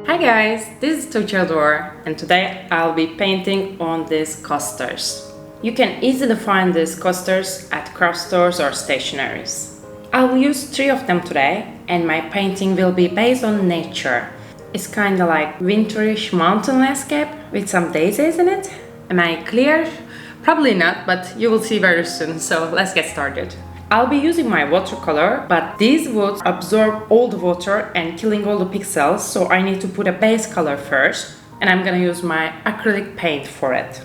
Hi guys, this is Tuchador and today I'll be painting on these coasters. You can easily find these coasters at craft stores or stationeries. I'll use 3 of them today and my painting will be based on nature. It's kinda like winterish mountain landscape with some daisies in it. Am I clear? Probably not, but you will see very soon, so let's get started. I'll be using my watercolor, but these would absorb all the water and killing all the pixels, so I need to put a base color first, and I'm gonna use my acrylic paint for it.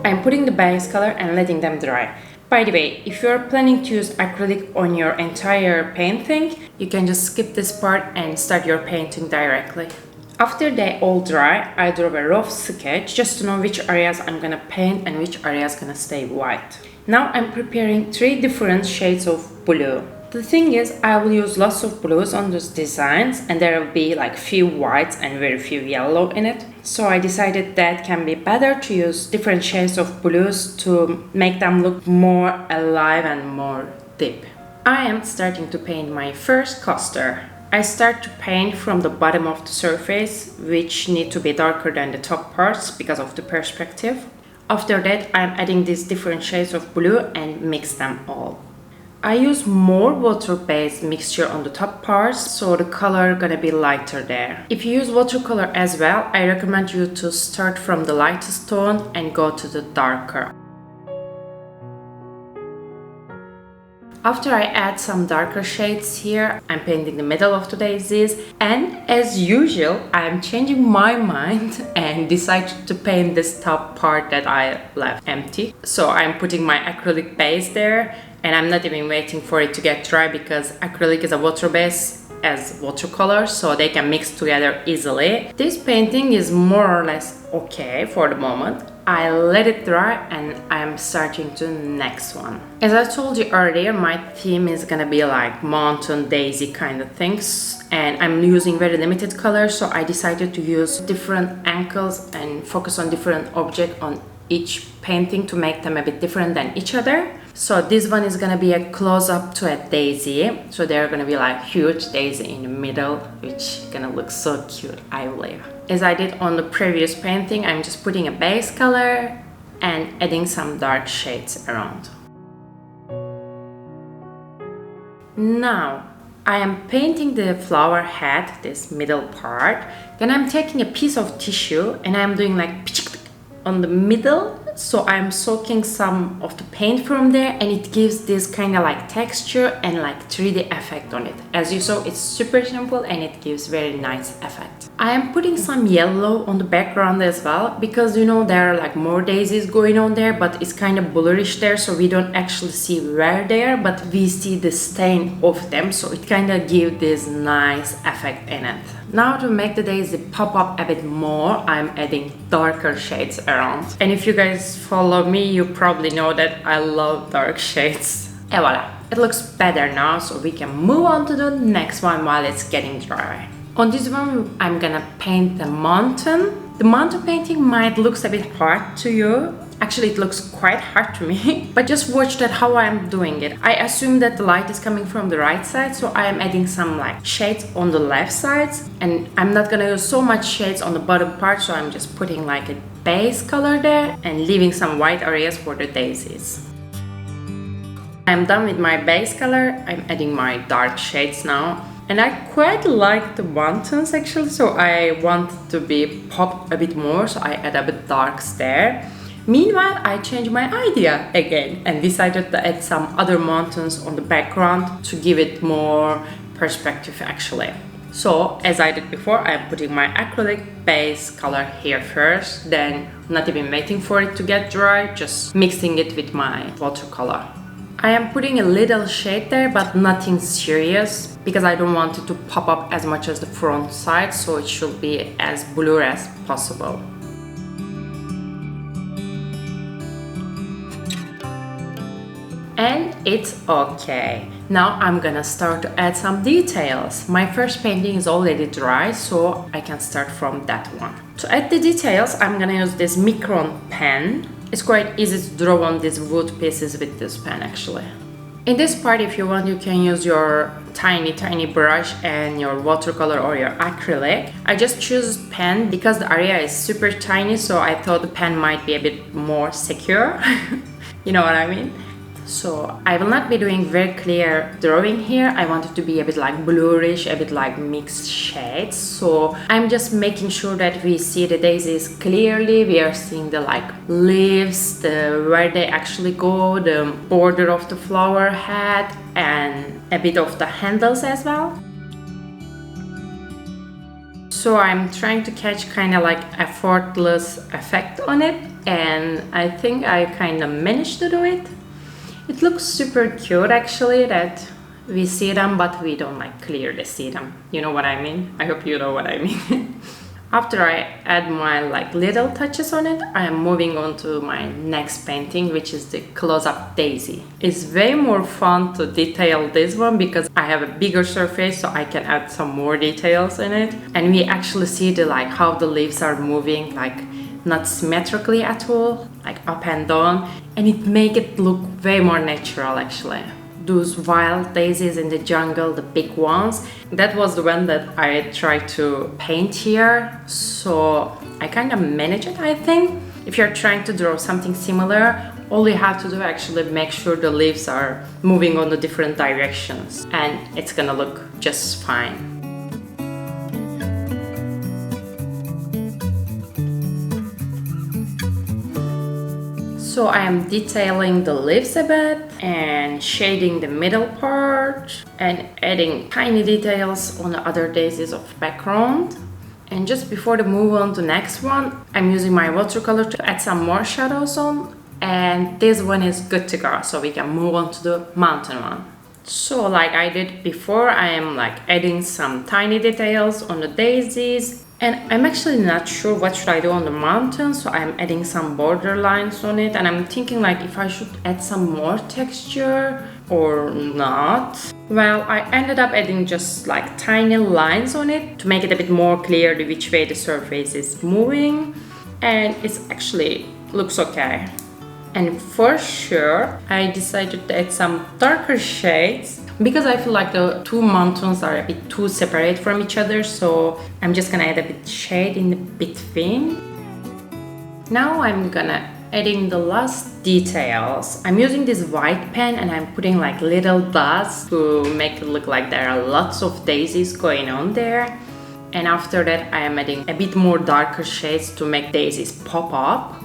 I'm putting the base color and letting them dry. By the way, if you're planning to use acrylic on your entire painting, you can just skip this part and start your painting directly. After they all dry, I draw a rough sketch just to know which areas I'm gonna paint and which areas gonna stay white. Now I'm preparing 3 different shades of blue. The thing is, I will use lots of blues on those designs and there will be like few whites and very few yellow in it. So I decided that can be better to use different shades of blues to make them look more alive and more deep. I am starting to paint my first coaster. I start to paint from the bottom of the surface, which need to be darker than the top parts because of the perspective. After that, I'm adding these different shades of blue and mix them all. I use more water-based mixture on the top parts, so the color gonna be lighter there. If you use watercolor as well, I recommend you to start from the lightest tone and go to the darker. After I add some darker shades here, I'm painting the middle of the daisies, and as usual, I'm changing my mind and decided to paint this top part that I left empty. So I'm putting my acrylic base there, and I'm not even waiting for it to get dry because acrylic is a water base as watercolor, so they can mix together easily. This painting is more or less okay for the moment. I let it dry and I'm starting to the next one. As I told you earlier, my theme is gonna be like mountain daisy kind of things, and I'm using very limited colors, so I decided to use different angles and focus on different objects on each painting to make them a bit different than each other. So this one is gonna be a close-up to a daisy, so they're gonna be like huge daisy in the middle, which is gonna look so cute, I believe. As I did on the previous painting, I'm just putting a base color and adding some dark shades around. Now I am painting the flower head, this middle part. Then I'm taking a piece of tissue and I'm doing like on the middle, so I'm soaking some of the paint from there, and it gives this kind of like texture and like 3D effect on it. As you saw, it's super simple and it gives very nice effect. I am putting some yellow on the background as well because you know there are like more daisies going on there, but it's kind of blurrish there, so we don't actually see where they are, but we see the stain of them, so it kind of gives this nice effect in it. Now to make the daisy pop up a bit more, I'm adding darker shades around. And if you guys follow me, you probably know that I love dark shades. Et voila! It looks better now, so we can move on to the next one while it's getting dry. On this one, I'm gonna paint the mountain. The mountain painting might look a bit hard to you. Actually, it looks quite hard to me, but just watch that how I'm doing it. I assume that the light is coming from the right side, so I am adding some like shades on the left sides, and I'm not gonna use so much shades on the bottom part, so I'm just putting like a base color there and leaving some white areas for the daisies. I'm done with my base color. I'm adding my dark shades now. And I quite like the mountains actually, so I want it to be popped a bit more, so I add a bit darks there. Meanwhile, I changed my idea again and decided to add some other mountains on the background to give it more perspective actually. So, as I did before, I'm putting my acrylic base color here first, then not even waiting for it to get dry, just mixing it with my watercolor. I am putting a little shade there, but nothing serious, because I don't want it to pop up as much as the front side, so it should be as blur as possible. And it's okay. Now I'm gonna start to add some details. My first painting is already dry, so I can start from that one. To add the details, I'm gonna use this Micron pen. It's quite easy to draw on these wood pieces with this pen actually. In this part, if you want, you can use your tiny brush and your watercolor or your acrylic. I just choose pen because the area is super tiny, so I thought the pen might be a bit more secure. You know what I mean? So I will not be doing very clear drawing here. I want it to be a bit like bluish, a bit like mixed shades. So I'm just making sure that we see the daisies clearly. We are seeing the like leaves, where they actually go, the border of the flower head, and a bit of the handles as well. So I'm trying to catch kind of like effortless effect on it, and I think I kind of managed to do it. It looks super cute actually that we see them, but we don't like clearly see them. You know what I mean? I hope you know what I mean. After I add my like little touches on it, I am moving on to my next painting, which is the close-up daisy. It's way more fun to detail this one because I have a bigger surface, so I can add some more details in it. And we actually see the like how the leaves are moving, like not symmetrically at all, like up and down, and it make it look way more natural actually. Those wild daisies in the jungle, the big ones, that was the one that I tried to paint here, so I kind of manage it, I think. If you're trying to draw something similar, all you have to do actually make sure the leaves are moving on the different directions, and it's gonna look just fine. So I am detailing the leaves a bit and shading the middle part and adding tiny details on the other daisies of background. And just before to move on to next one, I'm using my watercolor to add some more shadows on, and this one is good to go, so we can move on to the mountain one. So like I did before, I am like adding some tiny details on the daisies. And I'm actually not sure what should I do on the mountain, so I'm adding some border lines on it, and I'm thinking like if I should add some more texture or not. Well, I ended up adding just like tiny lines on it to make it a bit more clear which way the surface is moving, and it's actually looks okay. And for sure, I decided to add some darker shades because I feel like the two mountains are a bit too separate from each other, so I'm just gonna add a bit shade in between. Now I'm gonna adding the last details. I'm using this white pen and I'm putting like little dots to make it look like there are lots of daisies going on there. And after that I am adding a bit more darker shades to make daisies pop up.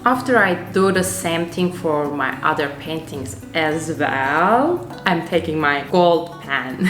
After I do the same thing for my other paintings as well, I'm taking my gold pen.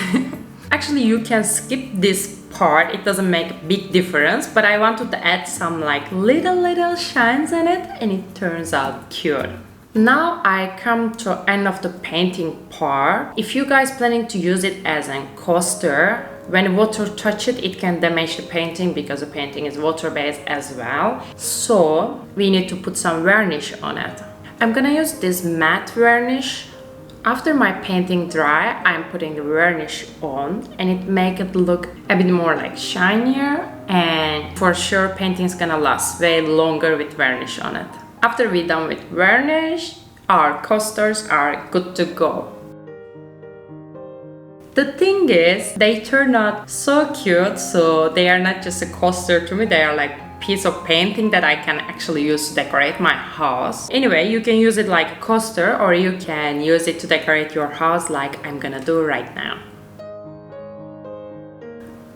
Actually, you can skip this part, it doesn't make a big difference, but I wanted to add some like little shines in it, and it turns out cute. Now I come to end of the painting part. If you guys planning to use it as a coaster, when water touch it, it can damage the painting because the painting is water-based as well. So we need to put some varnish on it. I'm gonna use this matte varnish. After my painting dry, I'm putting the varnish on, and it make it look a bit more like shinier, and for sure painting is gonna last way longer with varnish on it. After we're done with varnish, our coasters are good to go. The thing is, they turn out so cute, so they are not just a coaster to me, they are like a piece of painting that I can actually use to decorate my house. Anyway, you can use it like a coaster, or you can use it to decorate your house like I'm gonna do right now.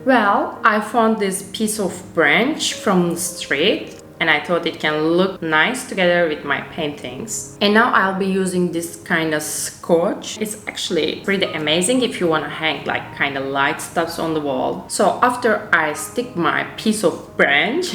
Well, I found this piece of branch from the street, and I thought it can look nice together with my paintings. And now I'll be using this kind of scotch. It's actually pretty amazing if you want to hang like kind of light stuffs on the wall. So after I stick my piece of branch,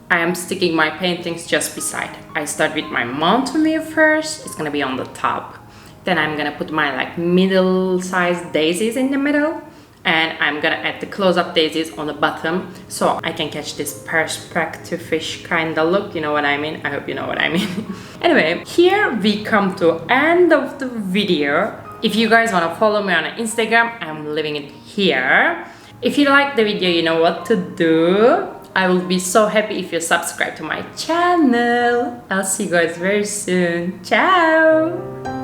I am sticking my paintings just beside. I start with my mountain view first. It's gonna be on the top. Then I'm gonna put my like middle-sized daisies in the middle. And I'm gonna add the close-up daisies on the bottom so I can catch this perspective-ish kind of look, you know what I mean? I hope you know what I mean. Anyway, here we come to end of the video. If you guys want to follow me on Instagram, I'm leaving it here. If you like the video, you know what to do. I will be so happy if you subscribe to my channel. I'll see you guys very soon. Ciao!